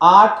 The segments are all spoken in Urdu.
8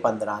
15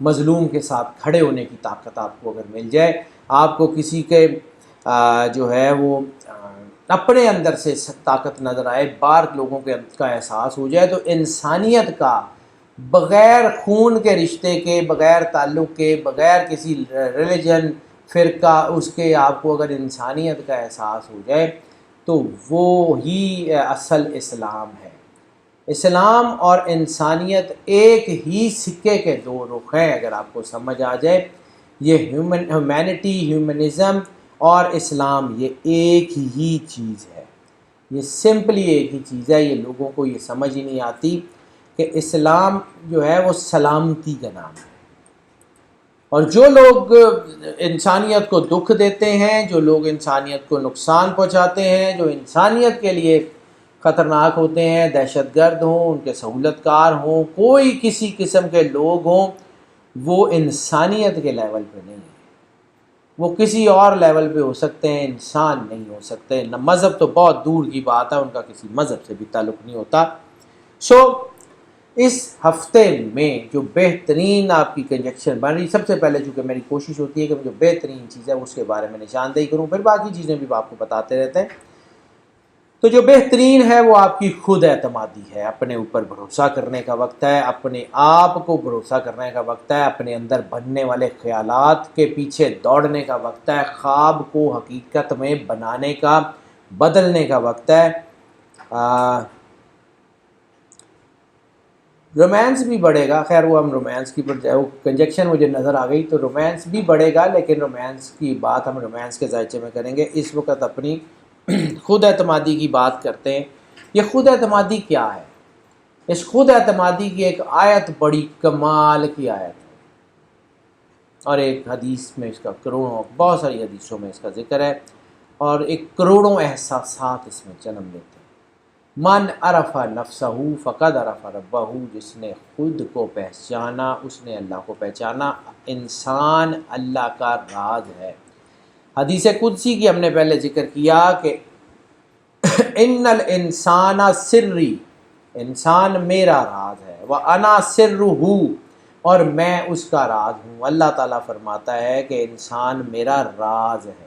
مظلوم کے ساتھ کھڑے ہونے کی طاقت آپ کو اگر مل جائے، آپ کو کسی کے جو ہے وہ اپنے اندر سے طاقت نظر آئے، بار لوگوں کے کا احساس ہو جائے، تو انسانیت کا بغیر خون کے رشتے کے، بغیر تعلق کے، بغیر کسی ریلیجن فرقہ اس کے، آپ کو اگر انسانیت کا احساس ہو جائے تو وہ ہی اصل اسلام ہے۔ اسلام اور انسانیت ایک ہی سکے کے دو رخ ہیں، اگر آپ کو سمجھ آ جائے۔ یہ ہیومینٹی، ہیومنزم اور اسلام یہ ایک ہی چیز ہے، یہ سمپلی ایک ہی چیز ہے۔ یہ لوگوں کو یہ سمجھ ہی نہیں آتی کہ اسلام جو ہے وہ سلامتی کا نام ہے، اور جو لوگ انسانیت کو دکھ دیتے ہیں، جو لوگ انسانیت کو نقصان پہنچاتے ہیں، جو انسانیت کے لیے خطرناک ہوتے ہیں، دہشت گرد ہوں، ان کے سہولت کار ہوں، کوئی کسی قسم کے لوگ ہوں، وہ انسانیت کے لیول پہ نہیں ہیں، وہ کسی اور لیول پہ ہو سکتے ہیں، انسان نہیں ہو سکتے۔ نہ مذہب تو بہت دور کی بات ہے، ان کا کسی مذہب سے بھی تعلق نہیں ہوتا۔ اس ہفتے میں جو بہترین آپ کی کنجکشن بن رہی، سب سے پہلے چونکہ میری کوشش ہوتی ہے کہ جو بہترین چیز ہے اس کے بارے میں نشاندہی کروں، پھر باقی چیزیں بھی آپ کو بتاتے رہتے ہیں۔ تو جو بہترین ہے وہ آپ کی خود اعتمادی ہے، اپنے اوپر بھروسہ کرنے کا وقت ہے، اپنے آپ کو بھروسہ کرنے کا وقت ہے، اپنے اندر بننے والے خیالات کے پیچھے دوڑنے کا وقت ہے، خواب کو حقیقت میں بنانے کا، بدلنے کا وقت ہے۔ رومانس بھی بڑھے گا، خیر وہ ہم رومانس کی وہ کنجکشن مجھے نظر آ گئی، تو رومانس بھی بڑھے گا، لیکن رومانس کی بات ہم رومانس کے ذائچے میں کریں گے۔ اس وقت اپنی خود اعتمادی کی بات کرتے ہیں۔ یہ خود اعتمادی کیا ہے؟ اس خود اعتمادی کی ایک آیت بڑی کمال کی آیت ہے، اور ایک حدیث میں اس کا کروڑوں، بہت ساری حدیثوں میں اس کا ذکر ہے، اور ایک کروڑوں احساسات اس میں جنم لیتے ہیں۔ من عرف نفسہ فقد عرف ربہ، جس نے خود کو پہچانا اس نے اللہ کو پہچانا۔ انسان اللہ کا راز ہے۔ حدیث قدسی کی ہم نے پہلے ذکر کیا کہ ان الانسان سری، انسان میرا راز ہے، وانا سرہ، اور میں اس کا راز ہوں۔ اللہ تعالیٰ فرماتا ہے کہ انسان میرا راز ہے۔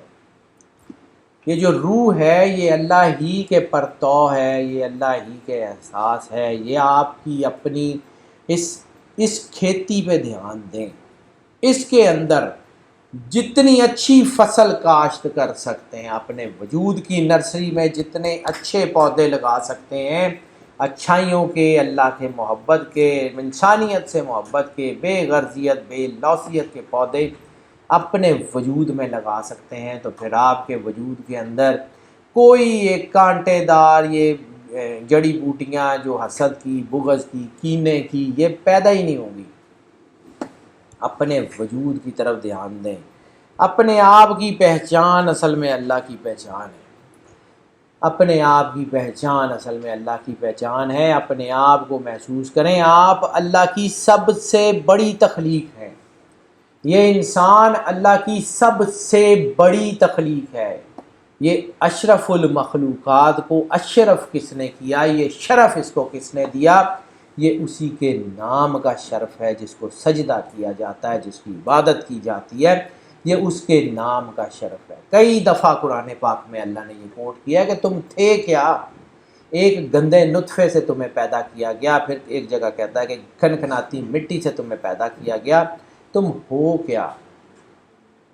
یہ جو روح ہے یہ اللہ ہی کے پرتو ہے، یہ اللہ ہی کے احساس ہے۔ یہ آپ کی اپنی اس کھیتی پہ دھیان دیں، اس کے اندر جتنی اچھی فصل کاشت کر سکتے ہیں، اپنے وجود کی نرسری میں جتنے اچھے پودے لگا سکتے ہیں، اچھائیوں کے، اللہ کے محبت کے، انسانیت سے محبت کے، بے غرضیت بے لوثیت کے پودے اپنے وجود میں لگا سکتے ہیں، تو پھر آپ کے وجود کے اندر کوئی ایک کانٹے دار یہ جڑی بوٹیاں جو حسد کی، بغض کی، کینے کی، یہ پیدا ہی نہیں ہوں گی۔ اپنے وجود کی طرف دھیان دیں۔ اپنے آپ کی پہچان اصل میں اللہ کی پہچان ہے، اپنے آپ کی پہچان اصل میں اللہ کی پہچان ہے۔ اپنے آپ کو محسوس کریں آپ اللہ کی سب سے بڑی تخلیق ہیں۔ یہ انسان اللہ کی سب سے بڑی تخلیق ہے۔ یہ اشرف المخلوقات کو اشرف کس نے کیا، یہ شرف اس کو کس نے دیا؟ یہ اسی کے نام کا شرف ہے، جس کو سجدہ کیا جاتا ہے، جس کی عبادت کی جاتی ہے، یہ اس کے نام کا شرف ہے۔ کئی دفعہ قرآن پاک میں اللہ نے یہ کوٹ کیا کہ تم تھے کیا، ایک گندے نطفے سے تمہیں پیدا کیا گیا، پھر ایک جگہ کہتا ہے کہ کھنکھناتی مٹی سے تمہیں پیدا کیا گیا، تم ہو کیا؟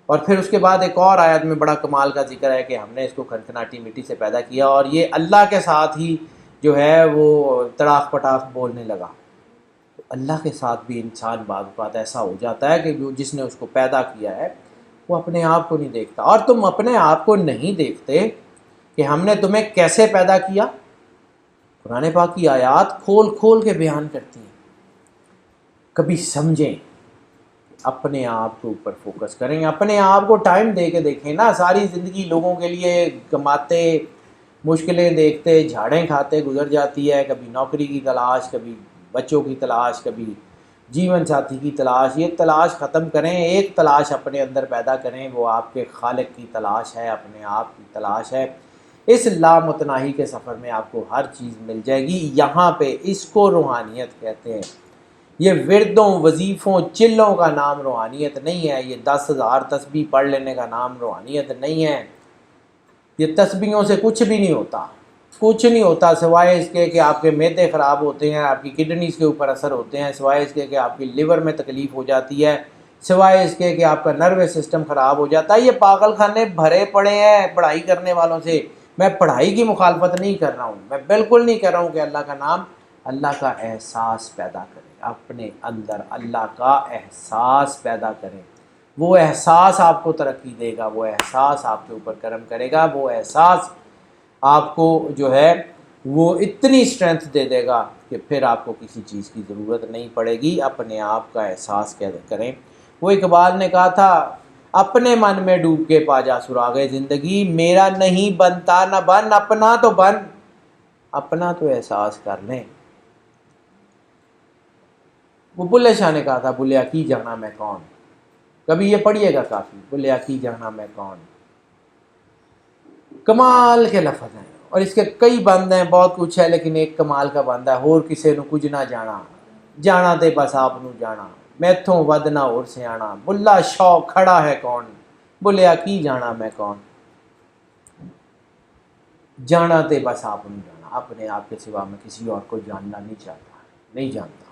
اور پھر اس کے بعد ایک اور آیت میں بڑا کمال کا ذکر ہے کہ ہم نے اس کو کھنکھناتی مٹی سے پیدا کیا، اور یہ اللہ کے ساتھ ہی جو ہے وہ تڑاک پٹاخ بولنے لگا۔ تو اللہ کے ساتھ بھی انسان بعض اوقات ایسا ہو جاتا ہے کہ جس نے اس کو پیدا کیا ہے وہ اپنے آپ کو نہیں دیکھتا، اور تم اپنے آپ کو نہیں دیکھتے کہ ہم نے تمہیں کیسے پیدا کیا۔ قرآن پاک کی آیات کھول کھول کے بیان کرتی ہیں۔ کبھی سمجھیں، اپنے آپ کے اوپر فوکس کریں، اپنے آپ کو ٹائم دے کے دیکھیں نا۔ ساری زندگی لوگوں کے لیے کماتے، مشکلیں دیکھتے، جھاڑیں کھاتے گزر جاتی ہے، کبھی نوکری کی تلاش، کبھی بچوں کی تلاش، کبھی جیون ساتھی کی تلاش۔ یہ تلاش ختم کریں، ایک تلاش اپنے اندر پیدا کریں، وہ آپ کے خالق کی تلاش ہے، اپنے آپ کی تلاش ہے۔ اس لامتناہی کے سفر میں آپ کو ہر چیز مل جائے گی۔ یہاں پہ اس کو روحانیت کہتے ہیں۔ یہ وردوں وظیفوں چلوں کا نام روحانیت نہیں ہے، یہ 10,000 تسبیح پڑھ لینے کا نام روحانیت نہیں ہے۔ یہ تسبیحوں سے کچھ بھی نہیں ہوتا، کچھ نہیں ہوتا سوائے اس کے کہ آپ کے معدے خراب ہوتے ہیں، آپ کی کڈنیز کے اوپر اثر ہوتے ہیں، سوائے اس کے کہ آپ کی لیور میں تکلیف ہو جاتی ہے، سوائے اس کے کہ آپ کا نروس سسٹم خراب ہو جاتا ہے۔ یہ پاگل خانے بھرے پڑے ہیں پڑھائی کرنے والوں سے۔ میں پڑھائی کی مخالفت نہیں کر رہا ہوں، میں بالکل نہیں کر رہا ہوں کہ اللہ کا نام، اللہ کا احساس پیدا کریں اپنے اندر، اللہ کا احساس پیدا کریں۔ وہ احساس آپ کو ترقی دے گا، وہ احساس آپ کے اوپر کرم کرے گا، وہ احساس آپ کو جو ہے وہ اتنی اسٹرینتھ دے دے گا کہ پھر آپ کو کسی چیز کی ضرورت نہیں پڑے گی۔ اپنے آپ کا احساس کریں۔ وہ اقبال نے کہا تھا، اپنے من میں ڈوب کے پا جا سراغ زندگی، میرا نہیں بنتا نہ بن، اپنا تو بن، اپنا تو احساس کر لیں۔ وہ بلے شاہ نے کہا تھا، بلیا کی جانا میں کون، کبھی یہ پڑھیے گا کافی، بلیا کی جانا میں کون۔ کمال کے لفظ ہیں اور اس کے کئی بند ہیں، بہت کچھ ہے، لیکن ایک کمال کا بند ہے، اور کسے نو کچھ نہ جانا، جانا تے بس آپ نو جانا، میتھوں ود نہ اور سیاਣਾ، بلا شوق کھڑا ہے کون، بلیا کی جانا میں کون۔ جانا تے بس آپ نو جانا، اپنے آپ کے سوا میں کسی اور کو جاننا نہیں چاہتا، نہیں جانتا۔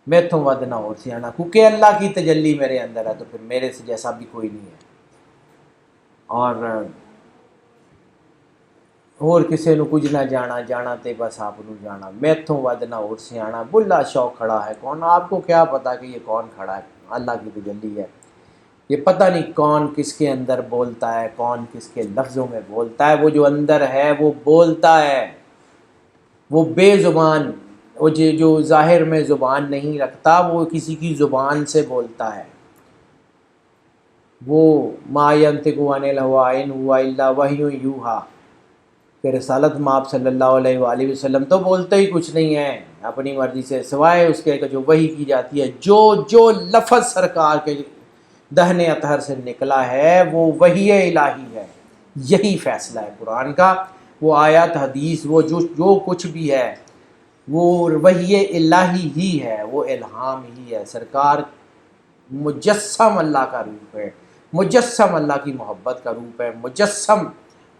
میتھوں ود نہ اور سیاਣਾ، کیونکہ اللہ کی تجلی میرے اندر ہے تو پھر میرے سے جیسا بھی کوئی نہیں ہے، اور کسے نو کچھ نہ جانا، جانا تے بس آپ نو جانا، میتھوں ود نہ اور سیاਣਾ، بلا شوق کھڑا ہے کون۔ آپ کو کیا پتا کہ یہ کون کھڑا ہے، اللہ کی تجلی ہے۔ یہ پتہ نہیں کون کس کے اندر بولتا ہے، کون کس کے لفظوں میں بولتا ہے، وہ جو اندر ہے وہ بولتا ہے، وہ بے زبان، وہ جو ظاہر میں زبان نہیں رکھتا، وہ کسی کی زبان سے بولتا ہے۔ وہ ما ینطق عن الہوی ان ہوا الا وحی یوحی، کہ رسالت مآب صلی اللہ علیہ وآلہ وسلم تو بولتے ہی کچھ نہیں ہے اپنی مرضی سے، سوائے اس کے جو وحی کی جاتی ہے۔ جو لفظ سرکار کے دہنے اطہر سے نکلا ہے وہ وحی الہی ہے، یہی فیصلہ ہے قرآن کا۔ وہ آیات حدیث، وہ جو کچھ بھی ہے وہ وحی الہی ہی ہے، وہ الہام ہی ہے۔ سرکار مجسم اللہ کا روپ ہے، مجسم اللہ کی محبت کا روپ ہے، مجسم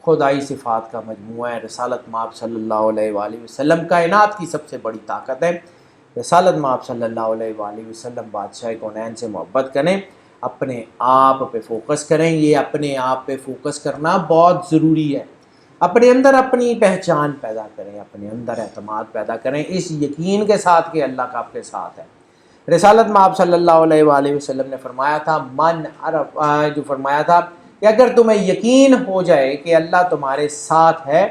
خدائی صفات کا مجموعہ ہے۔ رسالت مآب صلی اللہ علیہ وآلہ وسلم کائنات کی سب سے بڑی طاقت ہے۔ رسالت مآب صلی اللہ علیہ وآلہ وسلم بادشاہ کونین سے محبت کریں، اپنے آپ پہ فوکس کریں۔ یہ اپنے آپ پہ فوکس کرنا بہت ضروری ہے۔ اپنے اندر اپنی پہچان پیدا کریں، اپنے اندر اعتماد پیدا کریں، اس یقین کے ساتھ کہ اللہ کا آپ کے ساتھ ہے۔ رسالت مآب صلی اللہ علیہ وآلہ وسلم نے فرمایا تھا، جو فرمایا تھا کہ اگر تمہیں یقین ہو جائے کہ اللہ تمہارے ساتھ ہے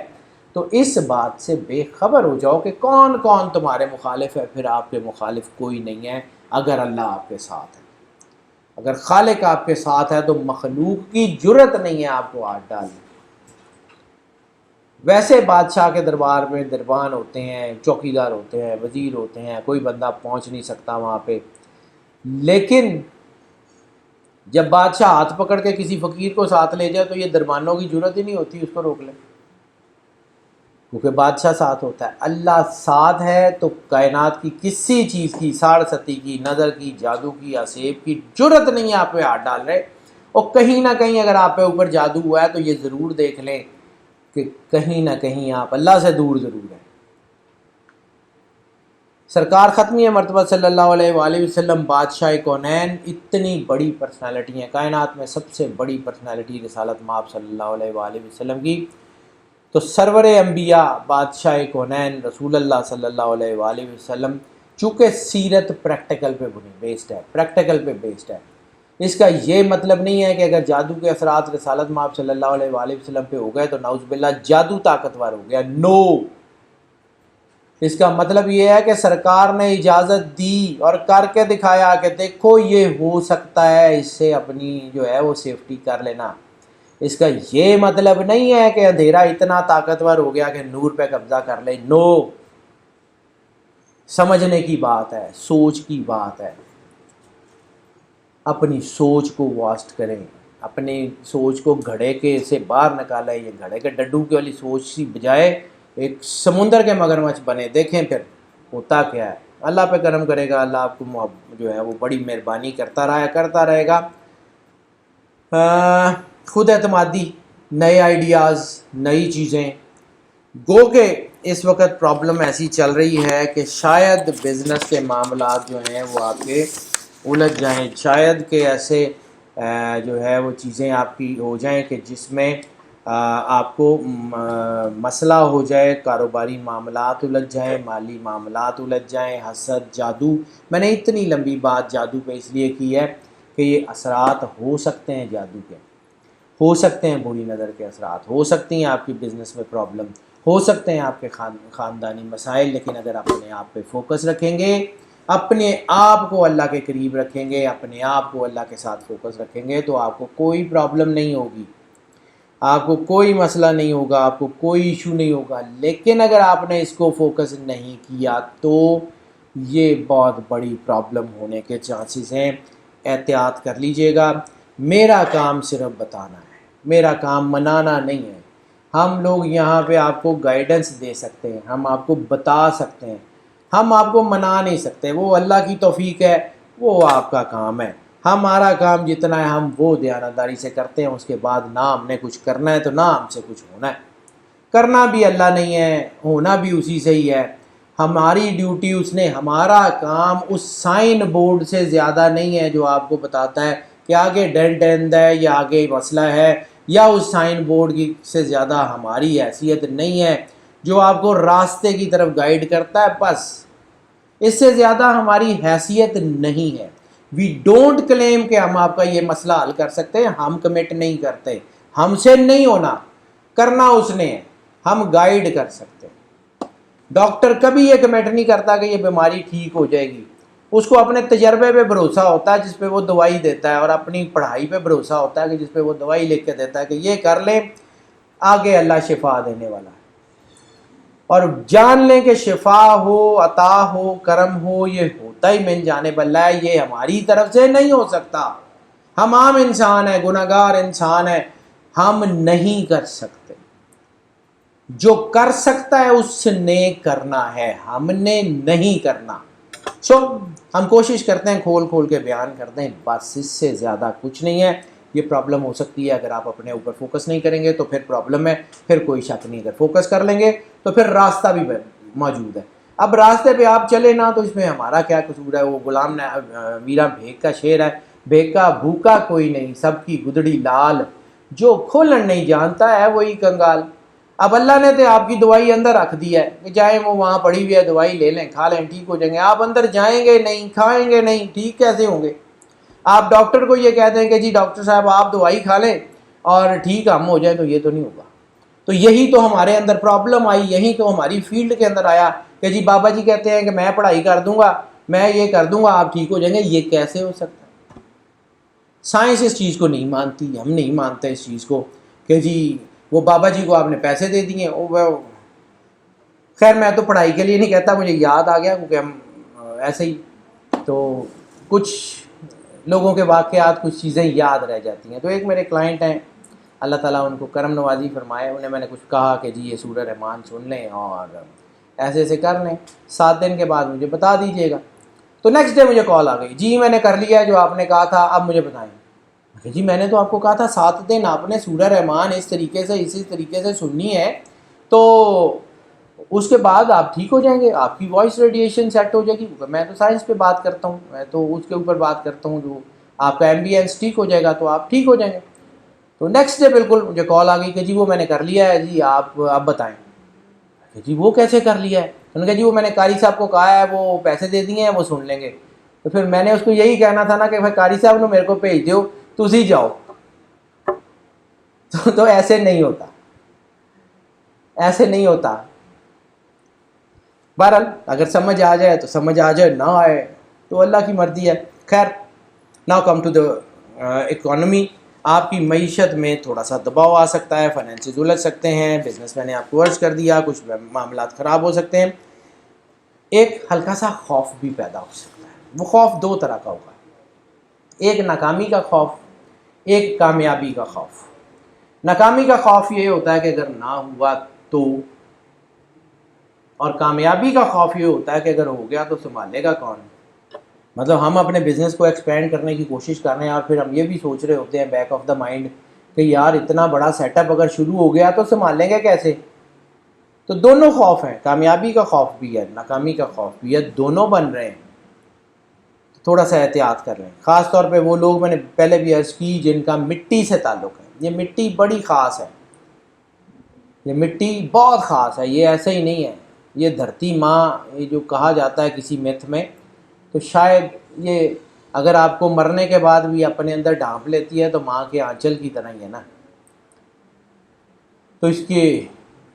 تو اس بات سے بے خبر ہو جاؤ کہ کون کون تمہارے مخالف ہے، پھر آپ کے مخالف کوئی نہیں ہے اگر اللہ آپ کے ساتھ ہے۔ اگر خالق آپ کے ساتھ ہے تو مخلوق کی جرت نہیں ہے آپ کو ہاتھ ڈالنے۔ ویسے بادشاہ کے دربار میں دربان ہوتے ہیں، چوکیدار ہوتے ہیں، وزیر ہوتے ہیں، کوئی بندہ پہنچ نہیں سکتا وہاں پہ، لیکن جب بادشاہ ہاتھ پکڑ کے کسی فقیر کو ساتھ لے جائے تو یہ دربانوں کی ضرورت ہی نہیں ہوتی اس کو روک لے، کیونکہ بادشاہ ساتھ ہوتا ہے۔ اللہ ساتھ ہے تو کائنات کی کسی چیز کی، ساڑھ ستی کی، نظر کی، جادو کی یا سیب کی جرت نہیں ہے آپ پہ ہاتھ ڈال رہے۔ اور کہیں نہ کہیں اگر آپ پہ اوپر جادو ہوا ہے تو یہ ضرور دیکھ لیں کہ کہیں نہ کہیں آپ اللہ سے دور ضرور ہیں۔ سرکار ختمی مرتبہ صلی اللہ علیہ وآلہ وسلم بادشاہ کونین، اتنی بڑی پرسنالٹی ہیں کائنات میں، سب سے بڑی پرسنالٹی رسالت مآب صلی اللہ علیہ وآلہ وسلم کی، تو سرور انبیاء بادشاہ کونین رسول اللہ صلی اللہ علیہ وآلہ وسلم، چونکہ سیرت پریکٹیکل پہ بیسڈ ہے، پریکٹیکل پہ بیسڈ ہے۔ اس کا یہ مطلب نہیں ہے کہ اگر جادو کے اثرات رسالت مآب صلی اللہ علیہ وآلہ وسلم پہ ہو گئے تو نعوذ باللہ جادو طاقتور ہو گیا، نو۔ اس کا مطلب یہ ہے کہ سرکار نے اجازت دی اور کر کے دکھایا کہ دیکھو یہ ہو سکتا ہے، اس سے اپنی جو ہے وہ سیفٹی کر لینا۔ اس کا یہ مطلب نہیں ہے کہ اندھیرا اتنا طاقتور ہو گیا کہ نور پہ قبضہ کر لے، نو۔ سمجھنے کی بات ہے، سوچ کی بات ہے۔ اپنی سوچ کو واسٹ کریں، اپنی سوچ کو گھڑے کے سے باہر نکالیں۔ یہ گھڑے کے ڈڈو کی والی سوچ سی بجائے ایک سمندر کے مگرمچھ بنے، دیکھیں پھر ہوتا کیا ہے۔ اللہ پہ کرم کرے گا، اللہ آپ کو جو ہے وہ بڑی مہربانی کرتا رہے گا۔ خود اعتمادی، نئے آئیڈیاز، نئی چیزیں، گو کہ اس وقت پرابلم ایسی چل رہی ہے کہ شاید بزنس کے معاملات جو ہیں وہ آپ کے الجھ جائیں، شاید کہ ایسے جو ہے وہ چیزیں آپ کی ہو جائیں کہ جس میں آپ کو مسئلہ ہو جائے، کاروباری معاملات الجھ جائیں، مالی معاملات الجھ جائیں، حسد، جادو۔ میں نے اتنی لمبی بات جادو پہ اس لیے کی ہے کہ یہ اثرات ہو سکتے ہیں جادو کے، ہو سکتے ہیں بری نظر کے اثرات، ہو سکتی ہیں آپ کی بزنس میں پرابلم، ہو سکتے ہیں آپ کے خاندانی مسائل، لیکن اگر آپ اپنے آپ پہ فوکس رکھیں گے، اپنے آپ کو اللہ کے قریب رکھیں گے، اپنے آپ کو اللہ کے ساتھ فوکس رکھیں گے، تو آپ کو کوئی پرابلم نہیں ہوگی، آپ کو کوئی مسئلہ نہیں ہوگا، آپ کو کوئی ایشو نہیں ہوگا۔ لیکن اگر آپ نے اس کو فوکس نہیں کیا تو یہ بہت بڑی پرابلم ہونے کے چانسز ہیں، احتیاط کر لیجئے گا۔ میرا کام صرف بتانا ہے، میرا کام منانا نہیں ہے۔ ہم لوگ یہاں پہ آپ کو گائیڈنس دے سکتے ہیں، ہم آپ کو بتا سکتے ہیں، ہم آپ کو منا نہیں سکتے، وہ اللہ کی توفیق ہے، وہ آپ کا کام ہے۔ ہمارا کام جتنا ہے ہم وہ دیانتداری سے کرتے ہیں، اس کے بعد نہ ہم نے کچھ کرنا ہے تو نہ ہم سے کچھ ہونا ہے۔ کرنا بھی اللہ نہیں ہے، ہونا بھی اسی سے ہی ہے۔ ہماری ڈیوٹی اس نے، ہمارا کام اس سائن بورڈ سے زیادہ نہیں ہے جو آپ کو بتاتا ہے کہ آگے ڈیڈ اینڈ ہے یا آگے مسئلہ ہے، یا اس سائن بورڈ کی سے زیادہ ہماری حیثیت نہیں ہے جو آپ کو راستے کی طرف گائیڈ کرتا ہے، بس اس سے زیادہ ہماری حیثیت نہیں ہے۔ وی ڈونٹ کلیم کہ ہم آپ کا یہ مسئلہ حل کر سکتے ہیں، ہم کمٹ نہیں کرتے، ہم سے نہیں ہونا، کرنا اس نے ہے، ہم گائیڈ کر سکتے ہیں۔ ڈاکٹر کبھی یہ کمٹ نہیں کرتا کہ یہ بیماری ٹھیک ہو جائے گی، اس کو اپنے تجربے پہ بھروسہ ہوتا ہے جس پہ وہ دوائی دیتا ہے، اور اپنی پڑھائی پہ بھروسہ ہوتا ہے کہ جس پہ وہ دوائی لکھ کے دیتا ہے کہ یہ کر لیں، آگے اللہ شفا دینے والا ہے۔ اور جان لیں کہ شفا ہو، عطا ہو، کرم ہو، یہ ہوتا ہی من جانب اللہ ہے، یہ ہماری طرف سے نہیں ہو سکتا۔ ہم عام انسان ہیں، گناہگار انسان ہیں، ہم نہیں کر سکتے۔ جو کر سکتا ہے اس نے کرنا ہے، ہم نے نہیں کرنا۔ ہم کوشش کرتے ہیں کھول کے بیان کرتے ہیں، بس اس سے زیادہ کچھ نہیں ہے۔ یہ پرابلم ہو سکتی ہے اگر آپ اپنے اوپر فوکس نہیں کریں گے تو پھر پرابلم ہے، پھر کوئی شک نہیں۔ اگر فوکس کر لیں گے تو پھر راستہ بھی موجود ہے۔ اب راستے پہ آپ چلے نا تو اس میں ہمارا کیا قصور ہے؟ وہ غلام نے میرا بھیک کا شعر ہے، بھیکا بھوکا کوئی نہیں، سب کی گدڑی لال، جو کھولن نہیں جانتا ہے وہی کنگال۔ اب اللہ نے تو آپ کی دوائی اندر رکھ دی ہے کہ جائیں، وہ وہاں پڑی ہوئی ہے، دوائی لے لیں، کھا لیں، ٹھیک ہو جائیں گے۔ آپ اندر جائیں گے نہیں، کھائیں گے نہیں، ٹھیک کیسے ہوں گے؟ آپ ڈاکٹر کو یہ کہتے ہیں کہ جی ڈاکٹر صاحب آپ دوائی کھا لیں اور ٹھیک ہم ہو جائیں، تو یہ تو نہیں ہوگا۔ تو یہی تو ہمارے اندر پرابلم آئی، یہی تو ہماری فیلڈ کے اندر آیا کہ جی بابا جی کہتے ہیں کہ میں پڑھائی کر دوں گا، میں یہ کر دوں گا، آپ ٹھیک ہو جائیں گے۔ یہ کیسے ہو سکتا ہے؟ سائنس اس چیز کو نہیں مانتی، ہم نہیں مانتے اس چیز کو کہ جی وہ بابا جی کو آپ نے پیسے دے دیے۔ خیر میں تو پڑھائی کے لیے نہیں کہتا، مجھے یاد آ گیا کیونکہ ہم ایسے ہی تو کچھ لوگوں کے واقعات، کچھ چیزیں یاد رہ جاتی ہیں۔ تو ایک میرے کلائنٹ ہیں، اللہ تعالیٰ ان کو کرم نوازی فرمائے، انہیں میں نے کچھ کہا کہ جی یہ سورہ رحمان سن لیں اور ایسے ایسے کر لیں، 7 دن کے بعد مجھے بتا دیجیے گا۔ تو نیکسٹ ڈے مجھے کال آ گئی، جی میں نے کر لیا ہے جو آپ نے کہا تھا، اب مجھے بتائیں۔ جی میں نے تو آپ کو کہا تھا 7 دن آپ نے سورہ رحمان اس طریقے سے اسی طریقے سے سننی ہے، تو اس کے بعد آپ ٹھیک ہو جائیں گے، آپ کی وائس ریڈیشن سیٹ ہو جائے گی۔ میں تو سائنس پہ بات کرتا ہوں، میں تو اس کے اوپر بات کرتا ہوں، جو آپ کا ایمبینس ٹھیک ہو جائے گا تو آپ ٹھیک ہو جائیں گے۔ تو نیکسٹ ڈے بالکل مجھے کال آ گئی کہ جی وہ میں نے کر لیا ہے، جی آپ اب بتائیں۔ کہ جی وہ کیسے کر لیا ہے؟ انہوں نے کہا جی وہ میں نے قاری صاحب کو کہا ہے، وہ پیسے دے دیے ہیں، وہ سن لیں گے۔ تو پھر میں نے اس کو یہی کہنا تھا نا کہ بھائی قاری صاحب نے میرے کو بھیج دیو، تسی جاؤ۔ تو ایسے نہیں ہوتا، ایسے نہیں ہوتا۔ بہرحال اگر سمجھ آ جائے تو سمجھ آ جائے، نہ آئے تو اللہ کی مرضی ہے۔ خیر now come to the economy. آپ کی معیشت میں تھوڑا سا دباؤ آ سکتا ہے، فائنینسز الجھ سکتے ہیں، بزنس میں نے آپ کو عرض کر دیا، کچھ معاملات خراب ہو سکتے ہیں، ایک ہلکا سا خوف بھی پیدا ہو سکتا ہے۔ وہ خوف 2 طرح کا ہوگا، ایک ناکامی کا خوف، ایک کامیابی کا خوف۔ ناکامی کا خوف یہ ہوتا ہے کہ اگر نہ ہوا تو اور کامیابی کا خوف یہ ہوتا ہے کہ اگر ہو گیا تو سنبھالے گا کون. مطلب ہم اپنے بزنس کو ایکسپینڈ کرنے کی کوشش کر رہے ہیں اور پھر ہم یہ بھی سوچ رہے ہوتے ہیں بیک آف دا مائنڈ کہ یار اتنا بڑا سیٹ اپ اگر شروع ہو گیا تو سنبھالیں گے کیسے. تو دونوں خوف ہیں, کامیابی کا خوف بھی ہے, ناکامی کا خوف بھی ہے, دونوں بن رہے ہیں. تھوڑا سا احتیاط کر لیں, خاص طور پہ وہ لوگ, میں نے پہلے بھی عرض کی, جن کا مٹی سے تعلق ہے. یہ مٹی بڑی خاص ہے, یہ مٹی بہت خاص ہے, یہ ایسے ہی نہیں ہے. یہ دھرتی ماں, یہ جو کہا جاتا ہے کسی میتھ میں, تو شاید یہ اگر آپ کو مرنے کے بعد بھی اپنے اندر ڈھانپ لیتی ہے تو ماں کے آنچل کی طرح ہی ہے نا. تو اس کے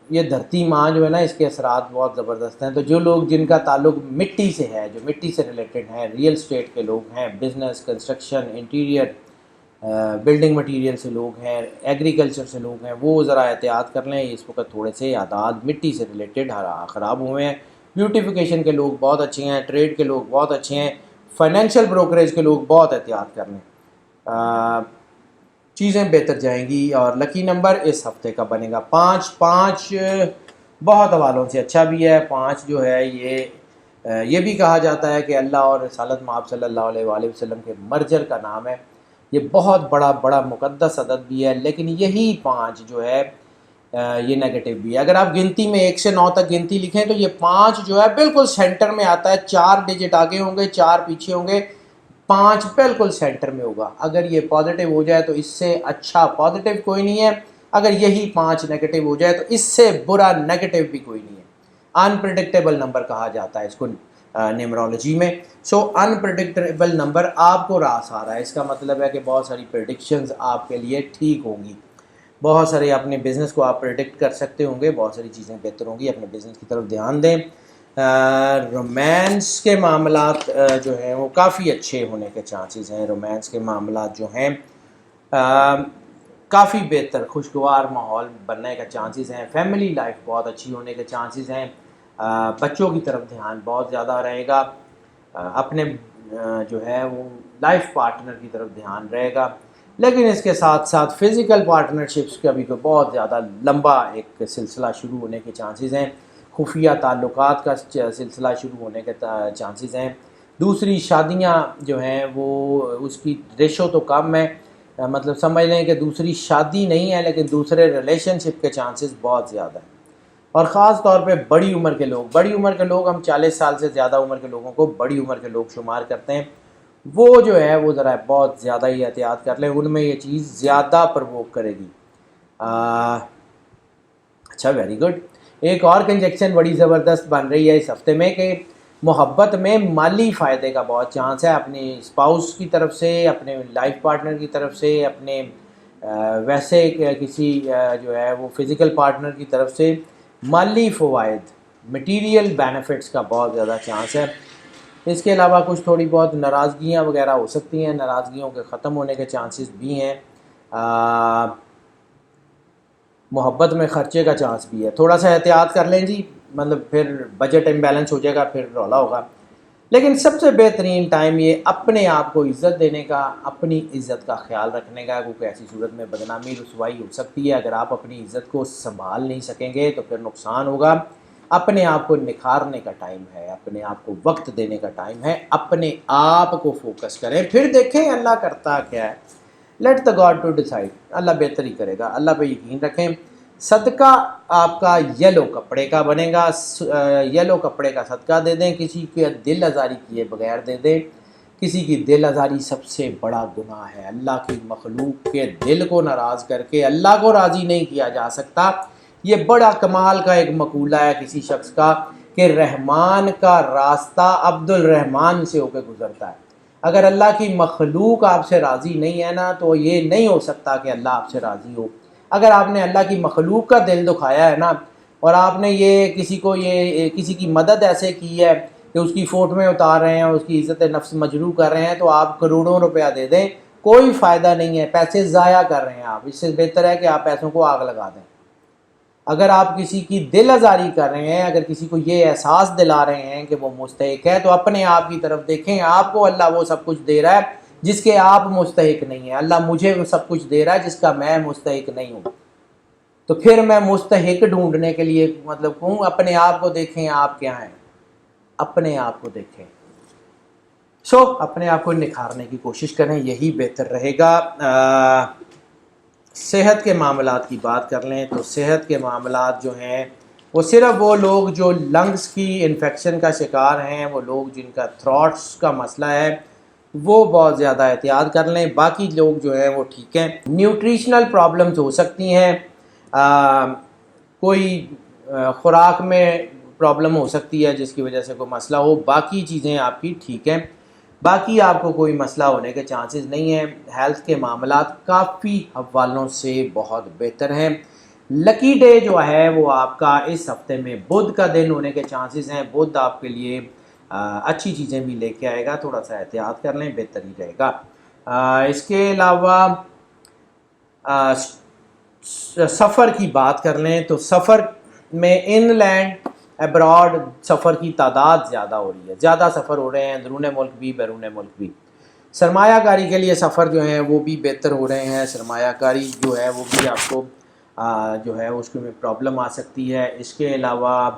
یہ دھرتی ماں جو ہے نا, اس کے اثرات بہت زبردست ہیں. تو جو لوگ جن کا تعلق مٹی سے ہے, جو مٹی سے ریلیٹڈ ہیں, ریئل اسٹیٹ کے لوگ ہیں, business, construction, interior, building material سے لوگ ہیں, ایگریکلچر سے لوگ ہیں, وہ ذرا احتیاط کر لیں. اس وقت تھوڑے سے اعداد مٹی سے ریلیٹڈ خراب ہوئے ہیں. بیوٹیفیکیشن کے لوگ بہت اچھے ہیں, ٹریڈ کے لوگ بہت اچھے ہیں, فائنینشیل بروکریج کے لوگ بہت احتیاط کر لیں, چیزیں بہتر جائیں گی. اور لکی نمبر اس ہفتے کا بنے گا 5. 5 بہت حوالوں سے اچھا بھی ہے. 5 جو ہے یہ بھی کہا جاتا ہے کہ اللہ اور رسالت مآب صلی اللہ علیہ وآلہ وسلم کے مرجر کا نام ہے. یہ بہت بڑا مقدس عدد بھی ہے, لیکن یہی 5 جو ہے یہ نیگیٹو بھی ہے. اگر آپ گنتی میں 1 سے 9 تک گنتی لکھیں تو یہ 5 جو ہے بالکل سینٹر میں آتا ہے. 4 ڈیجٹ آگے ہوں گے, 4 پیچھے ہوں گے, 5 بالکل سینٹر میں ہوگا. اگر یہ پازیٹیو ہو جائے تو اس سے اچھا پازیٹیو کوئی نہیں ہے. اگر یہی 5 نیگیٹو ہو جائے تو اس سے برا نیگیٹو بھی کوئی نہیں ہے. انپریڈکٹیبل نمبر کہا جاتا ہے اس کو نیمرولوجی میں. سو انپریڈکٹیبل نمبر آپ کو راس آ رہا ہے, اس کا مطلب ہے کہ بہت ساری پریڈکشنز آپ کے لیے ٹھیک ہوں گی. بہت سارے اپنے بزنس کو آپ پریڈکٹ کر سکتے ہوں گے, بہت ساری چیزیں بہتر ہوں گی. اپنے بزنس کی طرف دھیان دیں. رومانس کے معاملات جو ہیں وہ کافی اچھے ہونے کے چانسز ہیں. رومانس کے معاملات جو ہیں کافی بہتر خوشگوار ماحول بننے کا چانسز ہیں. فیملی لائف بہت اچھی ہونے کے چانسز ہیں. بچوں کی طرف دھیان بہت زیادہ رہے گا. اپنے جو ہے وہ لائف پارٹنر کی طرف دھیان رہے گا. لیکن اس کے ساتھ ساتھ فزیکل پارٹنرشپس کا بھی بہت زیادہ لمبا ایک سلسلہ شروع ہونے کے چانسز ہیں. خفیہ تعلقات کا سلسلہ شروع ہونے کے چانسز ہیں. دوسری شادیاں جو ہیں وہ اس کی ریشو تو کم ہے, مطلب سمجھ لیں کہ دوسری شادی نہیں ہے, لیکن دوسرے ریلیشن شپ کے چانسز بہت زیادہ ہیں. اور خاص طور پہ بڑی عمر کے لوگ, ہم 40 سال سے زیادہ عمر کے لوگوں کو بڑی عمر کے لوگ شمار کرتے ہیں. وہ جو ہے وہ ذرا بہت زیادہ ہی احتیاط کر لیں, ان میں یہ چیز زیادہ پرووک کرے گی. اچھا, ویری گڈ. ایک اور کنجیکشن بڑی زبردست بن رہی ہے اس ہفتے میں کہ محبت میں مالی فائدے کا بہت چانس ہے. اپنی اسپاؤس کی طرف سے, اپنے لائف پارٹنر کی طرف سے, اپنے ویسے کسی جو ہے وہ فزیکل پارٹنر کی طرف سے مالی فوائد, مٹیریل بینیفٹس کا بہت زیادہ چانس ہے. اس کے علاوہ کچھ تھوڑی بہت ناراضگیاں وغیرہ ہو سکتی ہیں, ناراضگیوں کے ختم ہونے کے چانسز بھی ہیں. محبت میں خرچے کا چانس بھی ہے. تھوڑا سا احتیاط کر لیں جی, مطلب پھر بجٹ امبیلنس ہو جائے گا, پھر رولا ہوگا. لیکن سب سے بہترین ٹائم یہ اپنے آپ کو عزت دینے کا, اپنی عزت کا خیال رکھنے کا, کیونکہ ایسی صورت میں بدنامی رسوائی ہو سکتی ہے. اگر آپ اپنی عزت کو سنبھال نہیں سکیں گے تو پھر نقصان ہوگا. اپنے آپ کو نکھارنے کا ٹائم ہے, اپنے آپ کو وقت دینے کا ٹائم ہے. اپنے آپ کو فوکس کریں, پھر دیکھیں اللہ کرتا کیا ہے. Let the God to decide, اللہ بہتر ہی کرے گا. اللہ پہ یقین رکھیں. صدقہ آپ کا یلو کپڑے کا بنے گا. یلو کپڑے کا صدقہ دے دیں, کسی کے دل آزاری کیے بغیر دے دیں. کسی کی دل آزاری سب سے بڑا گناہ ہے. اللہ کی مخلوق کے دل کو ناراض کر کے اللہ کو راضی نہیں کیا جا سکتا. یہ بڑا کمال کا ایک مقولہ ہے کسی شخص کا کہ رحمان کا راستہ عبد الرحمان سے ہو کے گزرتا ہے. اگر اللہ کی مخلوق آپ سے راضی نہیں ہے نا, تو یہ نہیں ہو سکتا کہ اللہ آپ سے راضی ہو. اگر آپ نے اللہ کی مخلوق کا دل دکھایا ہے نا, اور آپ نے یہ کسی کی مدد ایسے کی ہے کہ اس کی فوٹویں اتار رہے ہیں, اس کی عزت نفس مجروح کر رہے ہیں, تو آپ کروڑوں روپیہ دے دیں, کوئی فائدہ نہیں ہے. پیسے ضائع کر رہے ہیں آپ. اس سے بہتر ہے کہ آپ پیسوں کو آگ لگا دیں. اگر آپ کسی کی دل آزاری کر رہے ہیں, اگر کسی کو یہ احساس دلا رہے ہیں کہ وہ مستحق ہے, تو اپنے آپ کی طرف دیکھیں. آپ کو اللہ وہ سب کچھ دے رہا ہے جس کے آپ مستحق نہیں ہیں. اللہ مجھے وہ سب کچھ دے رہا ہے جس کا میں مستحق نہیں ہوں. تو پھر میں مستحق ڈھونڈنے کے لیے مطلب کہوں اپنے آپ کو دیکھیں آپ کیا ہیں، اپنے آپ کو دیکھیں، اپنے آپ کو نکھارنے کی کوشش کریں، یہی بہتر رہے گا۔ صحت کے معاملات کی بات کر لیں تو صحت کے معاملات جو ہیں وہ صرف وہ لوگ جو لنگس کی انفیکشن کا شکار ہیں، وہ لوگ جن کا تھراٹس کا مسئلہ ہے وہ بہت زیادہ احتیاط کر لیں، باقی لوگ جو ہیں وہ ٹھیک ہیں۔ نیوٹریشنل پرابلمز ہو سکتی ہیں، کوئی خوراک میں پرابلم ہو سکتی ہے جس کی وجہ سے کوئی مسئلہ ہو، باقی چیزیں آپ کی ٹھیک ہیں، باقی آپ کو کوئی مسئلہ ہونے کے چانسز نہیں ہیں۔ ہیلتھ کے معاملات کافی حوالوں سے بہت بہتر ہیں۔ لکی ڈے جو ہے وہ آپ کا اس ہفتے میں بدھ کا دن ہونے کے چانسز ہیں، بدھ آپ کے لیے اچھی چیزیں بھی لے کے آئے گا، تھوڑا سا احتیاط کر لیں بہتر ہی رہے گا۔ اس کے علاوہ سفر کی بات کر لیں تو سفر میں ان لینڈ ابراڈ سفر کی تعداد زیادہ ہو رہی ہے، زیادہ سفر ہو رہے ہیں، اندرون ملک بھی بیرون ملک بھی۔ سرمایہ کاری کے لیے سفر جو ہیں وہ بھی بہتر ہو رہے ہیں، سرمایہ کاری جو ہے وہ بھی آپ کو جو ہے اس میں پرابلم آ سکتی ہے۔ اس کے علاوہ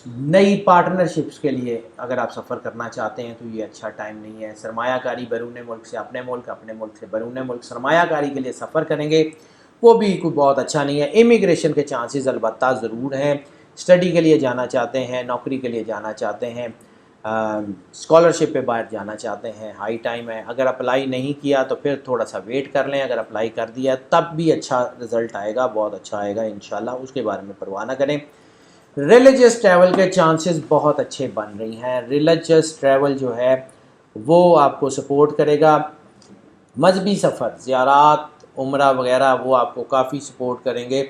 نئی پارٹنرشپس کے لیے اگر آپ سفر کرنا چاہتے ہیں تو یہ اچھا ٹائم نہیں ہے۔ سرمایہ کاری بیرون ملک سے اپنے ملک، اپنے ملک سے بیرون ملک سرمایہ کاری کے لیے سفر کریں گے وہ بھی کوئی بہت اچھا نہیں ہے۔ امیگریشن کے چانسز البتہ ضرور ہیں، اسٹڈی کے لیے جانا چاہتے ہیں، نوکری کے لیے جانا چاہتے ہیں، اسکالرشپ پہ باہر جانا چاہتے ہیں، ہائی ٹائم ہے۔ اگر اپلائی نہیں کیا تو پھر تھوڑا سا ویٹ کر لیں، اگر اپلائی کر دیا تب بھی اچھا رزلٹ آئے گا، بہت اچھا آئے گا انشاءاللہ، اس کے بارے میں پرواہ نہ کریں۔ ریلیجس ٹریول کے چانسز بہت اچھے بن رہی ہیں، ریلیجس ٹریول جو ہے وہ آپ کو سپورٹ کرے گا۔ مذہبی سفر، زیارات، عمرہ وغیرہ وہ آپ کو کافی سپورٹ کریں گے،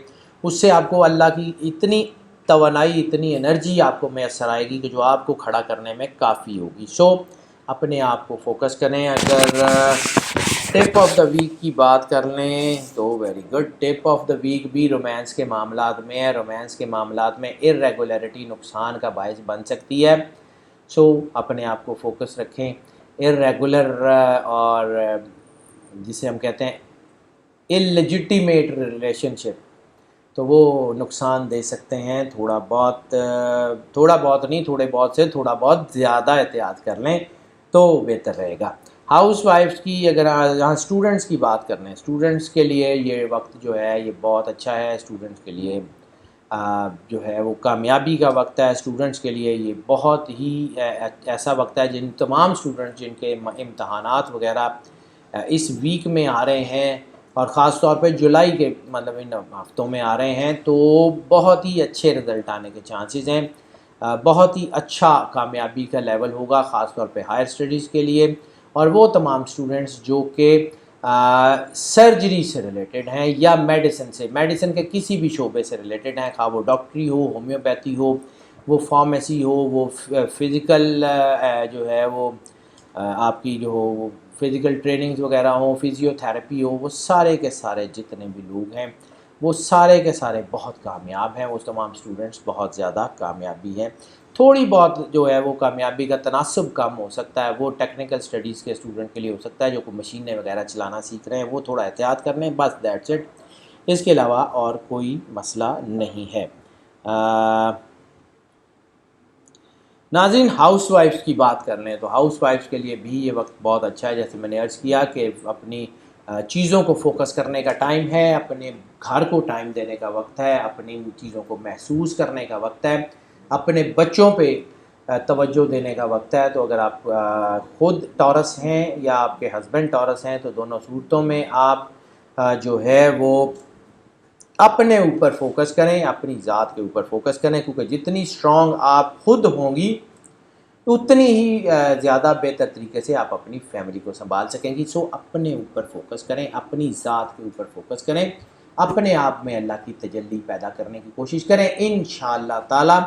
اس سے آپ کو اللہ کی اتنی توانائی، اتنی انرجی آپ کو میسر آئے گی کہ جو آپ کو کھڑا کرنے میں کافی ہوگی۔ اپنے آپ کو فوکس کریں۔ اگر ٹپ آف دا ویک کی بات کر لیں تو very good, tip of the week بھی رومانس کے معاملات میں ہے۔ رومانس کے معاملات میں ارریگولیرٹی نقصان کا باعث بن سکتی ہے، اپنے آپ کو فوکس رکھیں۔ ارریگولر اور جسے ہم کہتے ہیں اللیجیٹیمیٹ ریلیشن شپ تو وہ نقصان دے سکتے ہیں، تھوڑا بہت نہیں، تھوڑے بہت سے تھوڑا بہت زیادہ احتیاط کر لیں تو بہتر رہے گا۔ ہاؤس وائفس کی اگر یہاں اسٹوڈنٹس کی بات کریں، اسٹوڈنٹس کے لیے یہ وقت جو ہے یہ بہت اچھا ہے، اسٹوڈنٹس کے لیے جو ہے وہ کامیابی کا وقت ہے، اسٹوڈنٹس کے لیے یہ بہت ہی ایسا وقت ہے جن تمام اسٹوڈنٹس جن کے امتحانات وغیرہ اس ویک میں آ رہے ہیں اور خاص طور پہ جولائی کے مطلب ان ہفتوں میں آ رہے ہیں تو بہت ہی اچھے رزلٹ آنے کے چانسز ہیں، بہت ہی اچھا کامیابی کا لیول ہوگا خاص طور پہ ہائر اسٹڈیز کے لیے۔ اور وہ تمام اسٹوڈنٹس جو کہ سرجری سے ریلیٹڈ ہیں یا میڈیسن کے کسی بھی شعبے سے ریلیٹڈ ہیں، خواہ وہ ڈاکٹری ہو، ہومیوپیتھی ہو، وہ فارمیسی ہو، وہ فزیکل جو ہے وہ آپ کی جو ہو وہ فزیکل ٹریننگز وغیرہ ہوں، فزیو تھیراپی ہو، وہ سارے کے سارے جتنے بھی لوگ ہیں وہ سارے کے سارے بہت کامیاب ہیں، وہ تمام اسٹوڈنٹس بہت زیادہ کامیابی ہیں۔ تھوڑی بہت جو ہے وہ کامیابی کا تناسب کم ہو سکتا ہے، وہ ٹیکنیکل اسٹڈیز کے اسٹوڈنٹ کے لیے ہو سکتا ہے جو کوئی مشینیں وغیرہ چلانا سیکھ رہے ہیں، وہ تھوڑا احتیاط کر لیں، بس دیٹس اٹ، اس کے علاوہ اور کوئی مسئلہ نہیں ہے۔ ناظرین، ہاؤس وائفس کی بات کر لیں تو ہاؤس وائفس کے لیے بھی یہ وقت بہت اچھا ہے، جیسے میں نے عرض کیا کہ اپنی چیزوں کو فوکس کرنے کا ٹائم ہے، اپنے گھر کو ٹائم دینے کا وقت ہے، اپنی چیزوں کو محسوس کرنے کا وقت ہے، اپنے بچوں پہ توجہ دینے کا وقت ہے۔ تو اگر آپ خود ٹورس ہیں یا آپ کے ہسبینڈ ٹورس ہیں تو دونوں صورتوں میں آپ جو ہے وہ اپنے اوپر فوکس کریں، اپنی ذات کے اوپر فوکس کریں، کیونکہ جتنی اسٹرانگ آپ خود ہوں گی اتنی ہی زیادہ بہتر طریقے سے آپ اپنی فیملی کو سنبھال سکیں گی۔ اپنے اوپر فوکس کریں، اپنی ذات کے اوپر فوکس کریں، اپنے آپ میں اللہ کی تجلی پیدا کرنے کی کوشش کریں، انشاءاللہ تعالی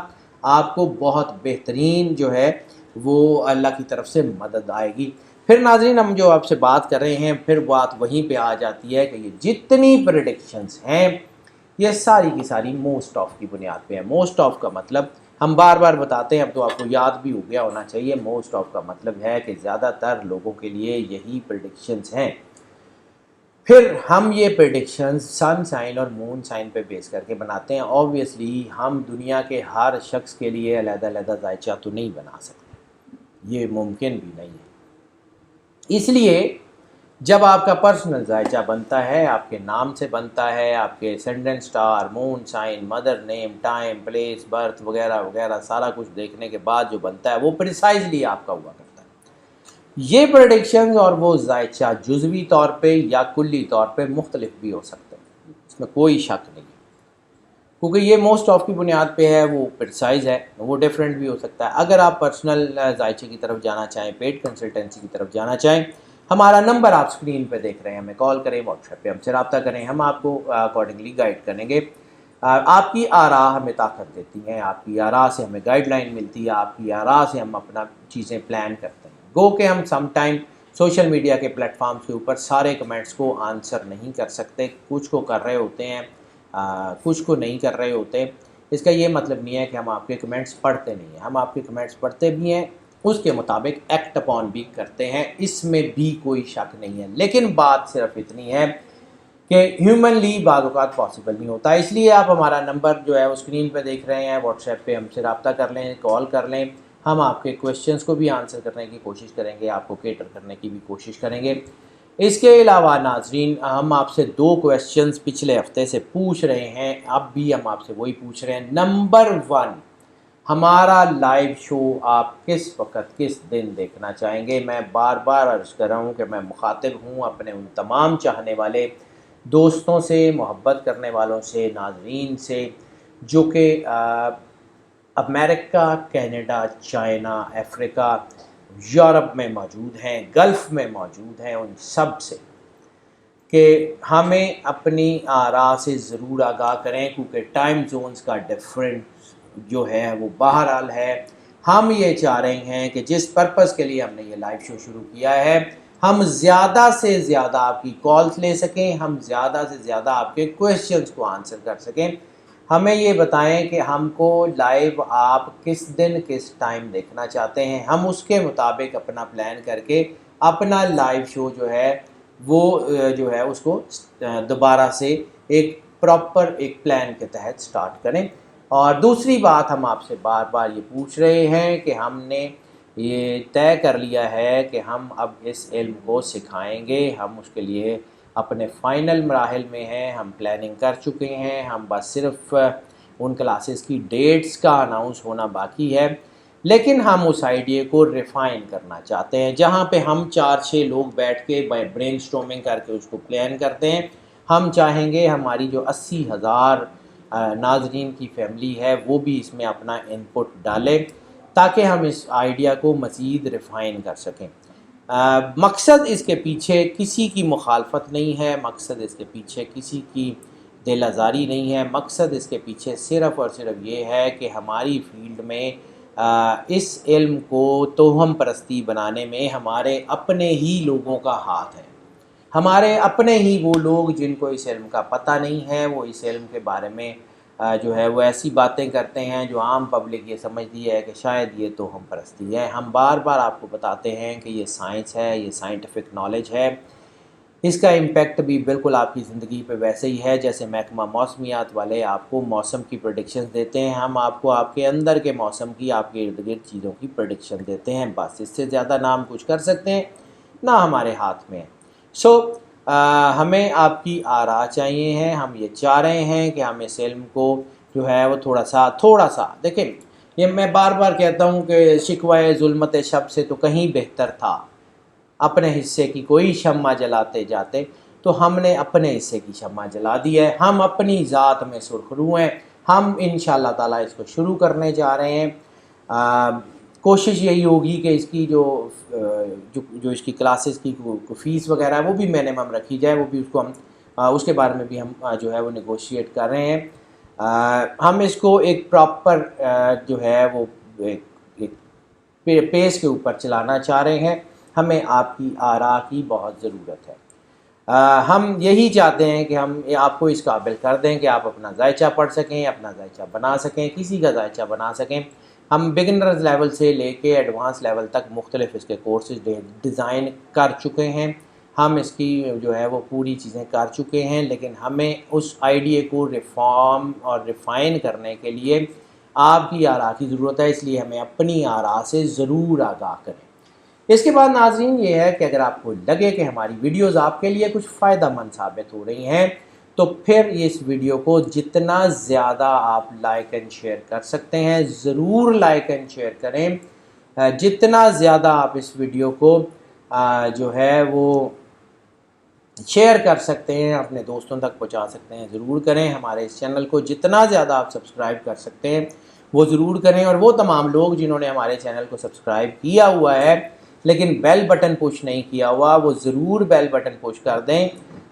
آپ کو بہت بہترین جو ہے وہ اللہ کی طرف سے مدد آئے گی۔ پھر ناظرین، ہم جو آپ سے بات کر رہے ہیں پھر بات وہیں پہ آ جاتی ہے کہ یہ جتنی پریڈکشنز ہیں یہ ساری کی ساری موسٹ آف کی بنیاد پہ ہے۔ موسٹ آف کا مطلب ہم بار بار بتاتے ہیں، اب تو آپ کو یاد بھی ہو گیا ہونا چاہیے، موسٹ آف کا مطلب ہے کہ زیادہ تر لوگوں کے لیے یہی پریڈکشنز ہیں۔ پھر ہم یہ پریڈکشنز سن سائن اور مون سائن پہ بیس کر کے بناتے ہیں. آبویسلی ہم دنیا کے ہر شخص کے لیے علیحدہ علیحدہ ذائچہ تو نہیں بنا سکتے، یہ ممکن بھی نہیں ہے. اس لیے جب آپ کا پرسنل ذائچہ بنتا ہے، آپ کے نام سے بنتا ہے، آپ کے اسینڈنٹ سٹار، مون سائن، مدر نیم، ٹائم، پلیس، برتھ وغیرہ وغیرہ سارا کچھ دیکھنے کے بعد جو بنتا ہے وہ پریسائزلی آپ کا ہوا کرتا ہے. یہ پریڈکشنز اور وہ ذائچہ جزوی طور پہ یا کلی طور پہ مختلف بھی ہو سکتے ہیں، اس میں کوئی شک نہیں ہے، کیونکہ یہ موسٹ آف کی بنیاد پہ ہے، وہ پریسائز ہے، وہ ڈیفرنٹ بھی ہو سکتا ہے. اگر آپ پرسنل ذائچے کی طرف جانا چاہیں، پیڈ کنسلٹنسی کی طرف جانا چاہیں، ہمارا نمبر آپ اسکرین پہ دیکھ رہے ہیں، ہمیں کال کریں، واٹس ایپ پہ ہم سے رابطہ کریں، ہم آپ کو اکارڈنگلی گائیڈ کریں گے. آپ کی آراء ہمیں طاقت دیتی ہیں، آپ کی آراء سے ہمیں گائیڈ لائن ملتی ہے، آپ کی آراء سے ہم اپنا چیزیں پلان کرتے ہیں. گو کہ ہم سم ٹائم سوشل میڈیا کے پلیٹ فارمز کے اوپر سارے کمنٹس کو آنسر نہیں کر سکتے، کچھ کو کر رہے ہوتے ہیں، کچھ کو نہیں کر رہے ہوتے. اس کا یہ مطلب نہیں ہے کہ ہم آپ کے کمنٹس پڑھتے نہیں ہیں، ہم آپ کے کمنٹس پڑھتے بھی ہیں، اس کے مطابق ایکٹ اپون بھی کرتے ہیں، اس میں بھی کوئی شک نہیں ہے. لیکن بات صرف اتنی ہے کہ ہیومنلی بعض اوقات پاسبل نہیں ہوتا. اس لیے آپ ہمارا نمبر جو ہے وہ اسکرین پہ دیکھ رہے ہیں، واٹس ایپ پہ ہم سے رابطہ کر لیں، کال کر لیں، ہم آپ کے کویشچنس کو بھی آنسر کرنے کی کوشش کریں گے، آپ کو کیٹر کرنے کی بھی کوشش کریں گے. اس کے علاوہ ناظرین، ہم آپ سے 2 کویشچنز پچھلے ہفتے سے پوچھ رہے ہیں، اب بھی ہم آپ سے وہی پوچھ رہے ہیں. نمبر 1، ہمارا لائیو شو آپ کس وقت کس دن دیکھنا چاہیں گے؟ میں بار بار عرض کر رہا ہوں کہ میں مخاطب ہوں اپنے ان تمام چاہنے والے دوستوں سے، محبت کرنے والوں سے، ناظرین سے، جو کہ امریکہ، کینیڈا، چائنا، افریقہ، یورپ میں موجود ہیں، گلف میں موجود ہیں، ان سب سے کہ ہمیں اپنی آراء سے ضرور آگاہ کریں، کیونکہ ٹائم زونز کا ڈفرینس جو ہے وہ بہرحال ہے. ہم یہ چاہ رہے ہیں کہ جس پرپس کے لیے ہم نے یہ لائیو شو شروع کیا ہے، ہم زیادہ سے زیادہ آپ کی کالز لے سکیں، ہم زیادہ سے زیادہ آپ کے کویشچنز کو آنسر کر سکیں. ہمیں یہ بتائیں کہ ہم کو لائیو آپ کس دن کس ٹائم دیکھنا چاہتے ہیں، ہم اس کے مطابق اپنا پلان کر کے اپنا لائیو شو جو ہے وہ جو ہے اس کو دوبارہ سے ایک پراپر ایک پلان کے تحت سٹارٹ کریں. اور دوسری بات، ہم آپ سے بار بار یہ پوچھ رہے ہیں کہ ہم نے یہ طے کر لیا ہے کہ ہم اب اس علم کو سکھائیں گے، ہم اس کے لیے اپنے فائنل مراحل میں ہیں، ہم پلاننگ کر چکے ہیں، ہم بس صرف ان کلاسز کی ڈیٹس کا اناؤنس ہونا باقی ہے. لیکن ہم اس آئیڈیا کو ریفائن کرنا چاہتے ہیں، جہاں پہ ہم 4-6 لوگ بیٹھ کے برین اسٹارمنگ کر کے اس کو پلان کرتے ہیں. ہم چاہیں گے ہماری جو 80,000 ناظرین کی فیملی ہے وہ بھی اس میں اپنا انپٹ ڈالے تاکہ ہم اس آئیڈیا کو مزید ریفائن کر سکیں. مقصد اس کے پیچھے کسی کی مخالفت نہیں ہے، مقصد اس کے پیچھے کسی کی دل آزاری نہیں ہے، مقصد اس کے پیچھے صرف اور صرف یہ ہے کہ ہماری فیلڈ میں اس علم کو توہم پرستی بنانے میں ہمارے اپنے ہی لوگوں کا ہاتھ ہے. ہمارے اپنے ہی وہ لوگ جن کو اس علم کا پتہ نہیں ہے، وہ اس علم کے بارے میں جو ہے وہ ایسی باتیں کرتے ہیں جو عام پبلک یہ سمجھتی ہے کہ شاید یہ توہم پرستی ہے. ہم بار بار آپ کو بتاتے ہیں کہ یہ سائنس ہے، یہ سائنٹیفک نالج ہے. اس کا امپیکٹ بھی بالکل آپ کی زندگی پہ ویسے ہی ہے جیسے محکمہ موسمیات والے آپ کو موسم کی پریڈکشنز دیتے ہیں، ہم آپ کو آپ کے اندر کے موسم کی، آپ کے ارد گرد چیزوں کی پریڈکشن دیتے ہیں. بس اس سے زیادہ نہ ہم کچھ کر سکتے ہیں، نہ ہمارے ہاتھ میں ہے. ہمیں آپ کی آراء چاہیے ہیں. ہم یہ چاہ رہے ہیں کہ ہم اس علم کو جو ہے وہ تھوڑا سا دیکھیں، یہ میں بار بار کہتا ہوں کہ شکوہ ظلمت شب سے تو کہیں بہتر تھا اپنے حصے کی کوئی شمع جلاتے جاتے. تو ہم نے اپنے حصے کی شمع جلا دی ہے، ہم اپنی ذات میں سرخرو ہیں. ہم انشاءاللہ تعالیٰ اس کو شروع کرنے جا رہے ہیں. کوشش یہی ہوگی کہ اس کی جو اس کی کلاسز کی فیس وغیرہ ہے وہ بھی منیمم رکھی جائے، وہ بھی اس کو ہم اس کے بارے میں بھی ہم جو ہے وہ نیگوشیٹ کر رہے ہیں. ہم اس کو ایک پراپر جو ہے وہ ایک پیس کے اوپر چلانا چاہ رہے ہیں. ہمیں آپ کی آراء کی بہت ضرورت ہے. ہم یہی چاہتے ہیں کہ ہم آپ کو اس قابل کر دیں کہ آپ اپنا ذائچہ پڑھ سکیں، اپنا ذائچہ بنا سکیں، کسی کا ذائچہ بنا سکیں. ہم بگنرز لیول سے لے کے ایڈوانس لیول تک مختلف اس کے کورسز ڈیزائن کر چکے ہیں. ہم اس کی جو ہے وہ پوری چیزیں کر چکے ہیں، لیکن ہمیں اس آئیڈیا کو ریفارم اور ریفائن کرنے کے لیے آپ کی آراء کی ضرورت ہے، اس لیے ہمیں اپنی آراء سے ضرور آگاہ کریں۔ اس کے بعد ناظرین یہ ہے کہ اگر آپ کو لگے کہ ہماری ویڈیوز آپ کے لیے کچھ فائدہ مند ثابت ہو رہی ہیں تو پھر اس ویڈیو کو جتنا زیادہ آپ لائک اینڈ شیئر کر سکتے ہیں ضرور لائک اینڈ شیئر کریں۔ جتنا زیادہ آپ اس ویڈیو کو جو ہے وہ شیئر کر سکتے ہیں، اپنے دوستوں تک پہنچا سکتے ہیں، ضرور کریں۔ ہمارے اس چینل کو جتنا زیادہ آپ سبسکرائب کر سکتے ہیں وہ ضرور کریں، اور وہ تمام لوگ جنہوں نے ہمارے چینل کو سبسکرائب کیا ہوا ہے لیکن بیل بٹن پوش نہیں کیا ہوا، وہ ضرور بیل بٹن پوش کر دیں،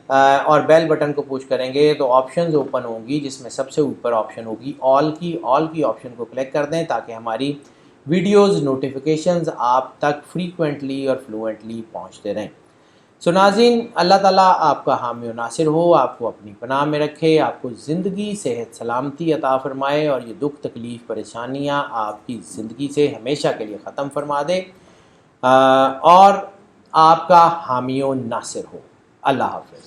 اور بیل بٹن کو پوش کریں گے تو آپشنز اوپن ہوں گی، جس میں سب سے اوپر آپشن ہوگی آل کی آپشن کو کلک کر دیں تاکہ ہماری ویڈیوز نوٹیفیکیشنز آپ تک فریکوینٹلی اور فلوئنٹلی پہنچتے رہیں۔ سو ناظرین، اللہ تعالیٰ آپ کا حامی و ناصر ہو، آپ کو اپنی پناہ میں رکھے، آپ کو زندگی صحت سلامتی عطا فرمائے، اور یہ دکھ تکلیف پریشانیاں آپ کی زندگی سے ہمیشہ کے لیے ختم فرما دے، اور آپ کا حامی و ناصر ہو۔ اللہ حافظ۔